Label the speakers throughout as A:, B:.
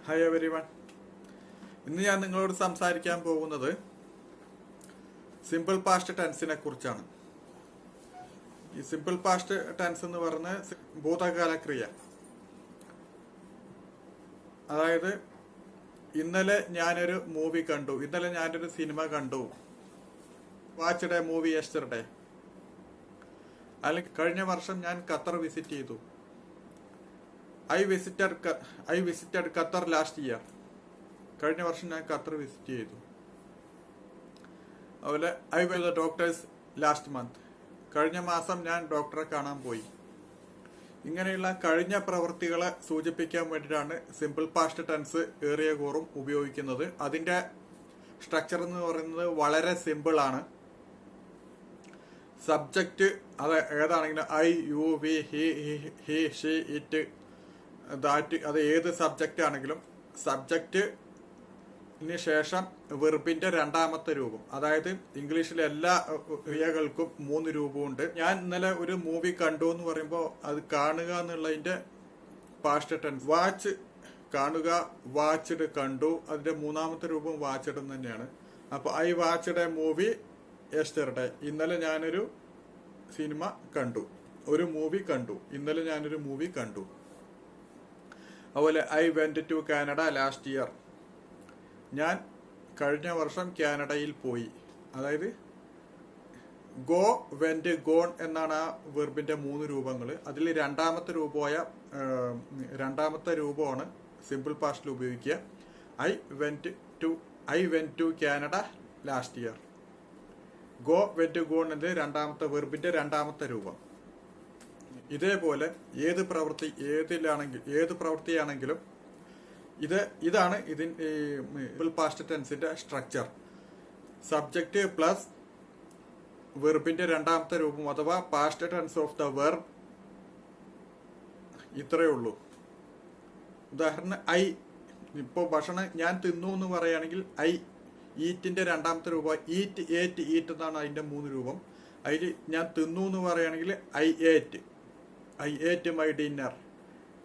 A: Hi everyone. ഇന്ന് ഞാൻ നിങ്ങളോട് സംസാരിക്കാൻ പോകുന്നത് സിമ്പിൾ പാസ്റ്റ് ടെൻസിനെ കുറിച്ചാണ്. ഈ സിമ്പിൾ പാസ്റ്റ് ടെൻസ് എന്ന് പറയുന്നത് ഭൂതകാല ക്രിയ. അതായത് ഇന്നലെ ഞാനൊരു മൂവി കണ്ടു, ഇന്നലെ ഞാനൊരു സിനിമ കണ്ടു, വാച്ച്ഡ് എ മൂവി യെസ്റ്റർഡേ. അല്ലെങ്കിൽ കഴിഞ്ഞ വർഷം ഞാൻ ഖത്തർ വിസിറ്റ് ചെയ്തു, I visited Qatar last year. കഴിഞ്ഞ വർഷം ഞാൻ ഖത്തർ വിസിറ്റ് ചെയ്തു. അതുപോലെ I went to the doctor's last month. കഴിഞ്ഞ മാസം ഞാൻ ഡോക്ടറെ കാണാൻ പോയി. ഇങ്ങനെയുള്ള കഴിഞ്ഞ പ്രവൃത്തികളെ സൂചിപ്പിക്കാൻ വേണ്ടിയിട്ടാണ് സിമ്പിൾ പാസ്റ്റ് ടെൻസ് ഏറിയ കൂറും ഉപയോഗിക്കുന്നത്. അതിന്റെ സ്ട്രക്ചർ എന്ന് പറയുന്നത് വളരെ സിമ്പിൾ ആണ്. സബ്ജക്റ്റ് അത് ഏതാണെങ്കിലും I, you, we, he, she, it, that, അത് ഏത് സബ്ജക്റ്റ് ആണെങ്കിലും സബ്ജക്റ്റിന് ശേഷം വെർബിന്റെ രണ്ടാമത്തെ രൂപം. അതായത് ഇംഗ്ലീഷിലെ എല്ലാ ക്രിയകൾക്കും 3 രൂപമുണ്ട്. ഞാൻ ഇന്നലെ ഒരു മൂവി കണ്ടു എന്ന് പറയുമ്പോൾ അത് കാണുക എന്നുള്ളതിന്റെ പാസ്റ്റ് ടെൻസ്. വാച്ച് കാണുക, വാച്ച്ഡ് കണ്ടു, അതിന്റെ മൂന്നാമത്തെ രൂപം വാച്ച്ഡ് തന്നെയാണ്. അപ്പൊ I watched a movie yesterday. ഇന്നലെ ഞാനൊരു സിനിമ കണ്ടു, ഒരു മൂവി കണ്ടു. ഇന്നലെ ഞാനൊരു മൂവി കണ്ടു. അതുപോലെ I went to Canada last year. ഞാൻ കഴിഞ്ഞ വർഷം കാനഡയിൽ പോയി. അതായത് ഗോ, വെന്റ്, ഗോൺ എന്നാണ് ആ വെർബിന്റെ 3 രൂപങ്ങൾ. അതിൽ രണ്ടാമത്തെ രൂപമാണ് സിമ്പിൾ പാസ്റ്റിൽ ഉപയോഗിക്കുക. I went to Canada last year. Go, went, gone എന്നത് വെർബിന്റെ രണ്ടാമത്തെ രൂപം. ഇതേപോലെ ഏത് പ്രവൃത്തിയാണെങ്കിലും ഇതാണ് സിമ്പിൾ പാസ്റ്റ് ടെൻസിന്റെ സ്ട്രക്ചർ. സബ്ജക്റ്റ് പ്ലസ് വെർബിന്റെ രണ്ടാമത്തെ രൂപം അഥവാ past tense of the verb. ഇത്രയേ ഉള്ളൂ. ഉദാഹരണം ഐ, ഇപ്പോ ഭക്ഷണം ഞാൻ തിന്നു എന്ന് പറയുകയാണെങ്കിൽ ഐ, ഈറ്റിന്റെ രണ്ടാമത്തെ രൂപം ഈറ്റ്, ഏറ്റ്, ഈറ്റ് എന്നാണ് അതിന്റെ 3 രൂപം. അതിൽ ഞാൻ തിന്നു എന്ന് പറയുകയാണെങ്കിൽ ഐ ഏറ്റ് മൈ ഡിന്നർ,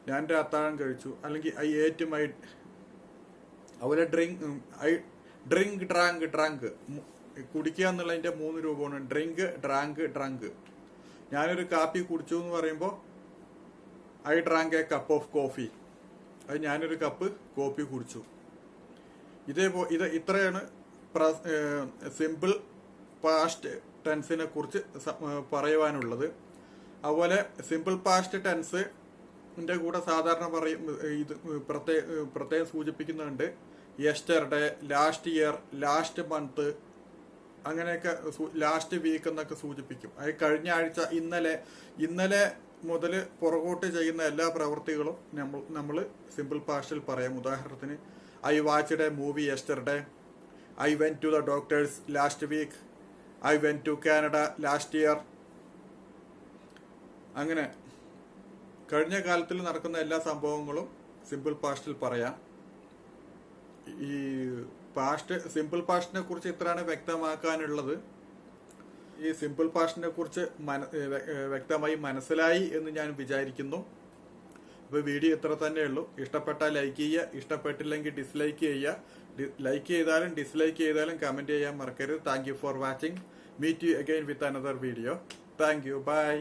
A: ഞാൻ അത്താഴം കഴിച്ചു. അല്ലെങ്കിൽ ഐ ഏറ്റ് മൈ. അതുപോലെ ഡ്രിങ്ക്, ഡ്രാങ്ക്, കുടിക്കുക എന്നുള്ളതിന്റെ 3 രൂപമാണ്. Drink, drank. ഞാനൊരു കാപ്പി കുടിച്ചു എന്ന് പറയുമ്പോൾ I drank A cup of coffee. അത് ഞാനൊരു കപ്പ് കോഫി കുടിച്ചു. ഇത്രയാണ് സിമ്പിൾ പാസ്റ്റ് ടെൻസിനെ കുറിച്ച് പറയുവാനുള്ളത്. അതുപോലെ സിമ്പിൾ പാസ്റ്റ് ടെൻസിന്റെ കൂടെ സാധാരണ ഇത് പ്രത്യേകം സൂചിപ്പിക്കുന്നുണ്ട്. Yesterday, last year, last month, അങ്ങനെയൊക്കെ ലാസ്റ്റ് വീക്ക് എന്നൊക്കെ സൂചിപ്പിക്കും. അത് കഴിഞ്ഞ ആഴ്ച, ഇന്നലെ മുതൽ പുറകോട്ട് ചെയ്യുന്ന എല്ലാ പ്രവൃത്തികളും നമ്മൾ സിമ്പിൾ പാസ്റ്റിൽ പറയാം. ഉദാഹരണത്തിന് I watched a movie yesterday, I went to the doctor's last week, I went to Canada last year. അങ്ങനെ കഴിഞ്ഞ കാലത്തിൽ നടക്കുന്ന എല്ലാ സംഭവങ്ങളും സിമ്പിൾ പാസ്റ്റിൽ പറയാം. ഈ സിമ്പിൾ പാസ്റ്റിനെ കുറിച്ച് ഇത്രയാണ് വ്യക്തമാക്കാനുള്ളത്. ഈ സിമ്പിൾ പാസ്റ്റിനെ കുറിച്ച് വ്യക്തമായി മനസ്സിലായി എന്ന് ഞാൻ വിചാരിക്കുന്നു. അപ്പോൾ വീഡിയോ ഇത്ര തന്നെ ഉള്ളൂ. ഇഷ്ടപ്പെട്ടാൽ ലൈക്ക് ചെയ്യുക, ഇഷ്ടപ്പെട്ടില്ലെങ്കിൽ ഡിസ്ലൈക്ക് ചെയ്യുക. ലൈക്ക് ചെയ്താലും ഡിസ്ലൈക്ക് ചെയ്താലും കമന്റ് ചെയ്യാൻ മറക്കരുത്. Thank you for watching. Meet you again with another video. Thank you. By.